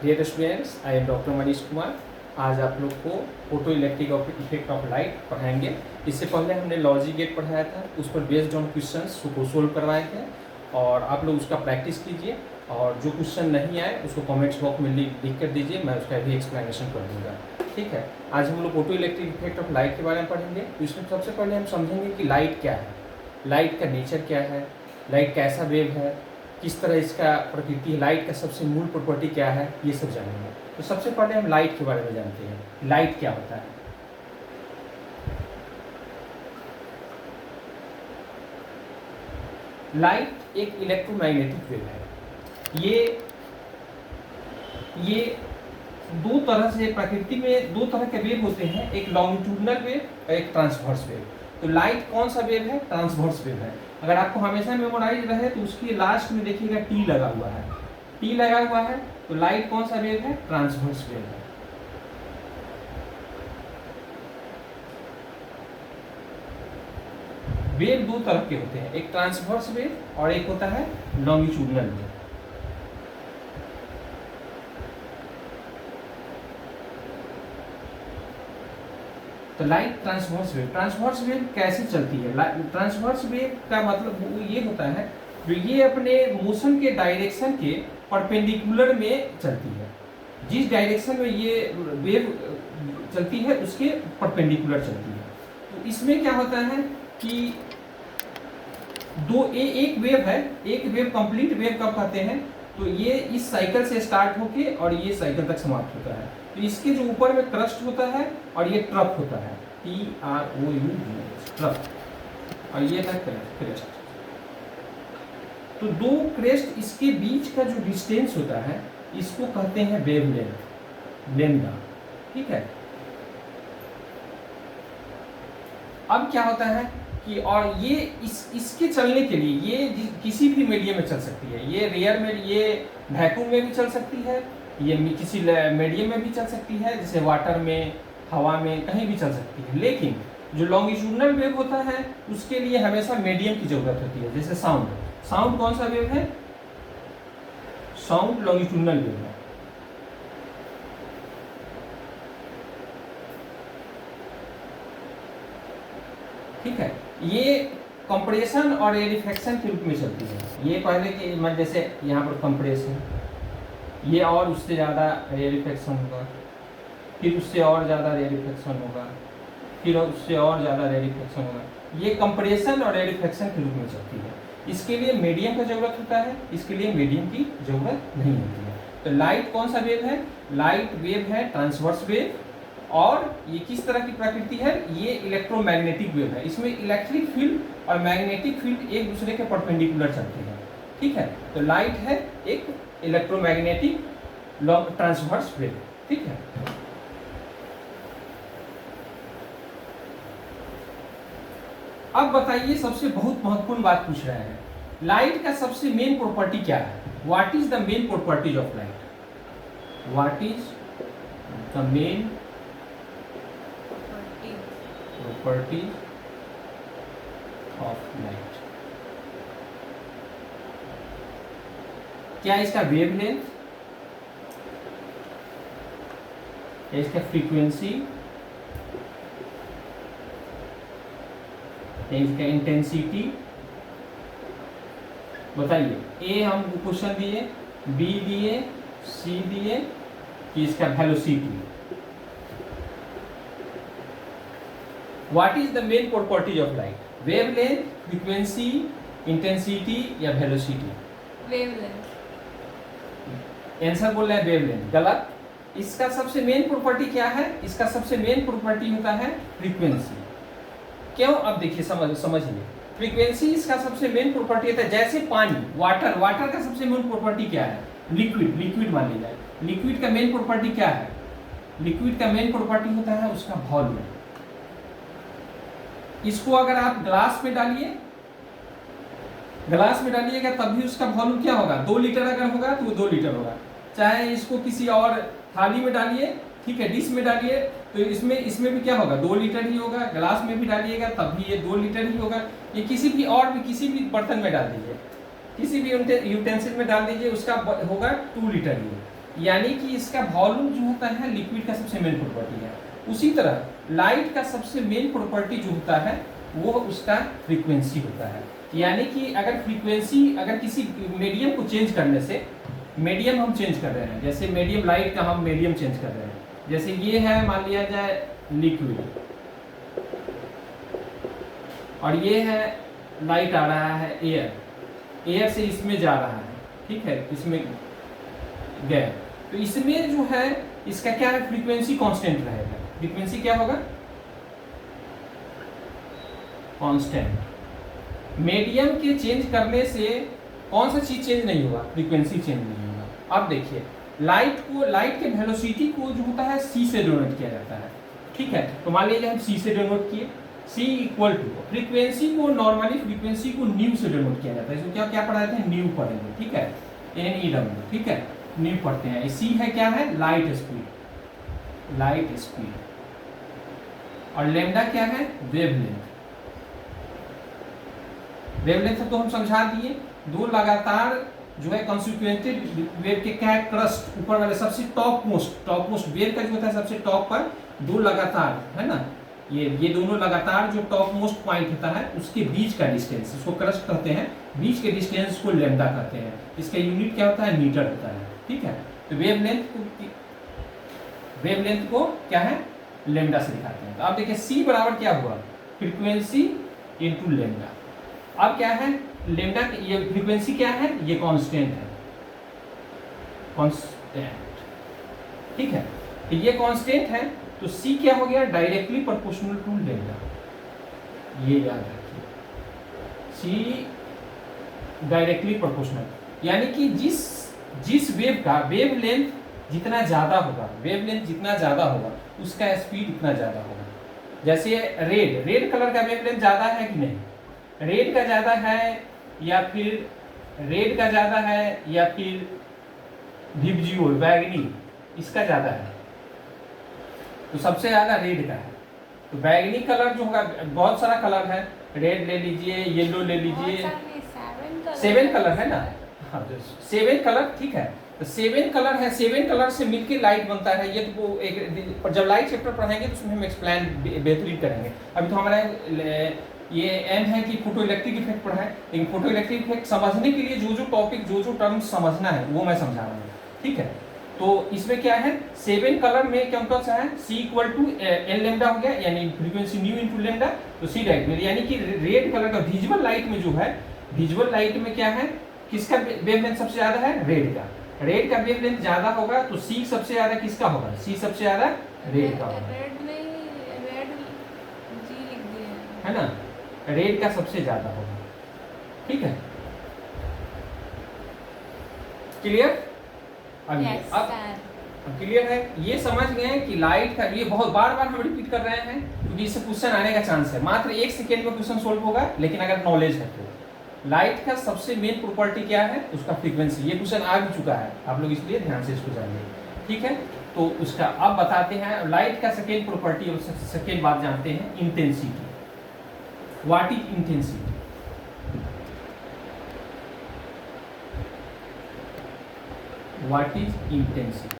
Dear students, I am doctor Manish Kumar. आज आप लोग को photoelectric effect of light पढ़ाएंगे। इससे पहले हमने लॉजिक गेट पढ़ाया था, उस पर बेस्ड ऑन क्वेश्चंस को सोल्व करवाए थे और आप लोग उसका प्रैक्टिस कीजिए। और जो क्वेश्चन नहीं आए उसको कमेंट्स बॉक्स में लिख कर दीजिए, मैं उसका भी एक्सप्लेनेशन कर दूँगा। ठीक है, आज हम लोग photo electric effect of light के बारे में पढ़ेंगे। तो इसमें सबसे पहले हम समझेंगे कि लाइट क्या है, लाइट का नेचर क्या है, लाइट कैसा वेव है, किस तरह इसका प्रकृति है, लाइट का सबसे मूल प्रॉपर्टी क्या है, ये सब जानेंगे। तो सबसे पहले हम लाइट के बारे में जानते हैं। लाइट क्या होता है? लाइट एक इलेक्ट्रोमैग्नेटिक वेव है। ये दो तरह से, प्रकृति में दो तरह के वेव होते हैं, एक लॉन्गिट्यूडनल वेव और एक ट्रांसवर्स वेव। तो लाइट कौन सा वेव है? ट्रांसवर्स वेव है। अगर आपको हमेशा मेमोराइज रहे तो उसकी लास्ट में देखिएगा टी लगा हुआ है, टी लगा हुआ है। तो लाइट कौन सा वेव है? ट्रांसवर्स वेव है। वेव दो तरह के होते हैं, एक ट्रांसवर्स वेव और एक होता है लॉन्गिट्यूडनल वेव। तो लाइट ट्रांसवर्स वेव कैसे चलती है? ट्रांसवर्स वेव का मतलब ये होता है जो ये अपने मोशन के डायरेक्शन के परपेंडिकुलर में चलती है। जिस डायरेक्शन में ये वेव चलती है उसके परपेंडिकुलर चलती है। तो इसमें क्या होता है कि एक वेव है, एक वेव कंप्लीट वेव कब कहते हैं? तो ये इस साइकिल से स्टार्ट होके और ये साइकिल तक समाप्त होता है। तो इसके जो ऊपर में क्रस्ट होता है और ये ट्रफ होता है, TROU, ट्रफ, और ये था क्रेस्ट। तो दो क्रेस्ट, इसके बीच का जो डिस्टेंस होता है इसको कहते हैं वेवलेंथ, लेंदा। ठीक है, अब क्या होता है कि और ये इसके चलने के लिए ये किसी भी मीडियम में चल सकती है। ये रेयर में, ये वैक्यूम में भी चल सकती है, ये किसी मीडियम में भी चल सकती है, जैसे वाटर में, हवा में, कहीं भी चल सकती है। लेकिन जो लॉन्गिट्यूडनल वेव होता है उसके लिए हमेशा मीडियम की जरूरत होती है। जैसे साउंड कौन सा वेव है? साउंड लॉन्गिट्यूडनल वेव है। ठीक है, ये कंप्रेशन और रेरिफेक्शन के रूप में चलती है। ये पहले के जैसे यहाँ पर कंप्रेशन, ये और उससे ज़्यादा रेरिफेक्शन होगा, फिर उससे और ज़्यादा रेरिफेक्शन होगा, फिर उससे और ज़्यादा रेरिफेक्शन होगा। ये कंप्रेशन और रेरिफेक्शन के रूप में चलती है। इसके लिए मीडियम का जरूरत होता है, इसके लिए मीडियम की जरूरत नहीं होती है। तो लाइट कौन सा वेव है? लाइट वेव है ट्रांसवर्स वेव। और ये किस तरह की प्रकृति है? ये इलेक्ट्रोमैग्नेटिक वेव है। इसमें इलेक्ट्रिक फील्ड और मैग्नेटिक फील्ड एक दूसरे के परपेंडिकुलर चलते हैं। ठीक है, तो लाइट है एक इलेक्ट्रोमैग्नेटिक ट्रांसवर्स वेव। ठीक है, अब बताइए, सबसे बहुत महत्वपूर्ण बात पूछ रहे हैं, लाइट का सबसे मेन प्रॉपर्टी क्या है? What is the main properties of light? What is the main property of light? क्या इसका वेवलेंथ, क्या इसका फ्रीक्वेंसी, क्या इसका इंटेंसिटी? बताइए। ए हम क्वेश्चन दिए, बी दिए, सी दिए, कि इसका velocity. What is the main properties of light? Wavelength, frequency, intensity या वेलोसिटी? वेवलेंथ। आंसर बोल रहे हैं वेवलेंथ। गलत। इसका सबसे मेन प्रॉपर्टी क्या है? इसका सबसे मेन प्रॉपर्टी होता है फ्रीक्वेंसी। क्यों? अब देखिए, समझिए। फ्रीक्वेंसी इसका सबसे मेन प्रॉपर्टी होता है, जैसे पानी, वाटर का सबसे मेन प्रॉपर्टी क्या है? लिक्विड मान लीजिए। लिक्विड का मेन प्रॉपर्टी क्या है? लिक्विड का मेन प्रॉपर्टी होता है उसका वॉल्यूम। इसको अगर आप ग्लास में डालिएगा तब भी उसका वॉल्यूम क्या होगा? 2 लीटर अगर होगा तो वो 2 लीटर होगा। चाहे इसको किसी और थाली में डालिए, ठीक है, डिश में डालिए, तो इसमें भी क्या होगा? 2 लीटर ही होगा। ग्लास में भी डालिएगा तब भी ये 2 लीटर ही होगा। ये किसी भी बर्तन में डाल दीजिए, किसी भी यूटेंसिल में डाल दीजिए, उसका होगा 2 लीटर ही। यानी कि इसका वॉल्यूम जो होता है लिक्विड का सबसे मेन प्रॉपर्टी है। उसी तरह लाइट का सबसे मेन प्रॉपर्टी जो होता है वो उसका फ्रीक्वेंसी होता है। यानी कि अगर फ्रीक्वेंसी, अगर किसी मीडियम को चेंज करने से, मीडियम हम चेंज कर रहे हैं, जैसे मीडियम लाइट का हम मीडियम चेंज कर रहे हैं, जैसे ये है मान लिया जाए लिक्विड, और ये है लाइट आ रहा है एयर, एयर से इसमें जा रहा है, ठीक है, इसमें गया, तो इसमें जो है इसका क्या है, फ्रीक्वेंसी कांस्टेंट रहेगा। फ्रीक्वेंसी क्या होगा, कांस्टेंट। मीडियम के चेंज करने से कौन सा चीज चेंज नहीं होगा, फ्रीक्वेंसी चेंज नहीं होगा। अब देखिए लाइट को, लाइट के वेलोसिटी को जो होता है c से डिनोट किया जाता है, ठीक है, तो मान लीजिए हम c से डिनोट किए, c इक्वल टू फ्रीक्वेंसी को, नॉर्मली फ्रीक्वेंसी को न्यू से डिनोट किया जाता है, इसको क्या क्या पढ़ाते हैं, न्यू पढ़ेंगे, ठीक है, NEW, ठीक है, न्यू पढ़ते हैं। c है क्या है, लाइट स्पीड, लाइट स्पीड, और लैम्डा क्या है, वेवलेंथ। वेवलेंथ तो हम समझा दिए, दो लगातार जो है कंसिक्वेंटेड वेव के क्या है, क्रस्ट ऊपर वाले सबसे टॉप मोस्ट वेव का जो होता है सबसे टॉप पर दो लगातार है ना, ये दोनों लगातार जो टॉप मोस्ट पॉइंट होता है उसके बीच का डिस्टेंस, इसको क्रस्ट कहते हैं, बीच के डिस्टेंस को लैम्डा कहते हैं, इसका यूनिट क्या होता है, मीटर होता है, ठीक है। तो वेवलेंथ को क्या है, लैम्डा से दिखाते हैं। तो आप देखिए c बराबर क्या हुआ, फ्रीक्वेंसी इनटू लैम्डा। अब क्या है, लैम्डा, ये फ्रीक्वेंसी क्या है, ये कांस्टेंट है, कांस्टेंट, ठीक है, तो ये कांस्टेंट है, तो c क्या हो गया, डायरेक्टली प्रोपोर्शनल टू लैम्डा, ये याद रखिए, c डायरेक्टली प्रोपोर्शनल, यानी कि जिस वेव का वेवलेंथ जितना ज्यादा होगा, वेवलेंथ जितना ज्यादा होगा उसका स्पीड इतना ज्यादा होगा। जैसे रेड कलर का वेवलेंथ ज्यादा है कि नहीं, रेड का ज्यादा है या फिर रेड का ज्यादा है या फिर विबजियोल बैगनी, इसका ज्यादा है, तो सबसे ज्यादा रेड का है। तो बैगनी कलर जो होगा, बहुत सारा कलर है, रेड ले लीजिए, येलो ले लीजिए, 7 कलर है ना, हाँ 7 कलर, ठीक है, तो 7 कलर है, 7 कलर से मिलकर लाइट बनता है। ये तो वो एक, जब लाइट चैप्टर पढ़ाएंगे तो उसमें हम एक्सप्लेन बेहतरीन करेंगे। अभी तो हमारा ये एम है कि फोटो इलेक्ट्रिक इफेक्ट पढ़ाएं, लेकिन फोटो इलेक्ट्रिक इफेक्ट समझने के लिए जो टॉपिक, जो टर्म्स समझना है वो मैं समझा रहा हूँ, ठीक है। तो इसमें क्या है, 7 कलर में क्या कौन सा है, c equal to L lambda हो गया, यानी फ्रीक्वेंसी न्यू इनटू लैम्डा, तो c डायरेक्ट, यानी कि रेड कलर का विजुअल लाइट में जो है, विजुअल लाइट में क्या है, किसका वेवलेंथ सबसे ज्यादा है, रेड का। रेड का वेवलेंथ ज्यादा होगा तो c सबसे ज्यादा किसका होगा, c सबसे ज्यादा रेड का होगा, रेड नहीं, रेड जी लिख दिए है ना, रेड का सबसे ज्यादा होगा, ठीक है, क्लियर। अब क्लियर है, ये समझ गए कि लाइट का, ये बहुत बार हम रिपीट कर रहे हैं क्योंकि इससे क्वेश्चन आने का चांस है, मात्र 1 सेकेंड में क्वेश्चन सोल्व होगा, लेकिन अगर नॉलेज है तो। लाइट का सबसे मेन प्रॉपर्टी क्या है, उसका फ्रीक्वेंसी, ये क्वेश्चन आ भी चुका है, आप लोग इसलिए ध्यान से इसको जानिए, ठीक है। तो उसका अब बताते हैं लाइट का सेकेंड प्रॉपर्टी, और सेकेंड बात जानते हैं, intensity. What is intensity, what is intensity.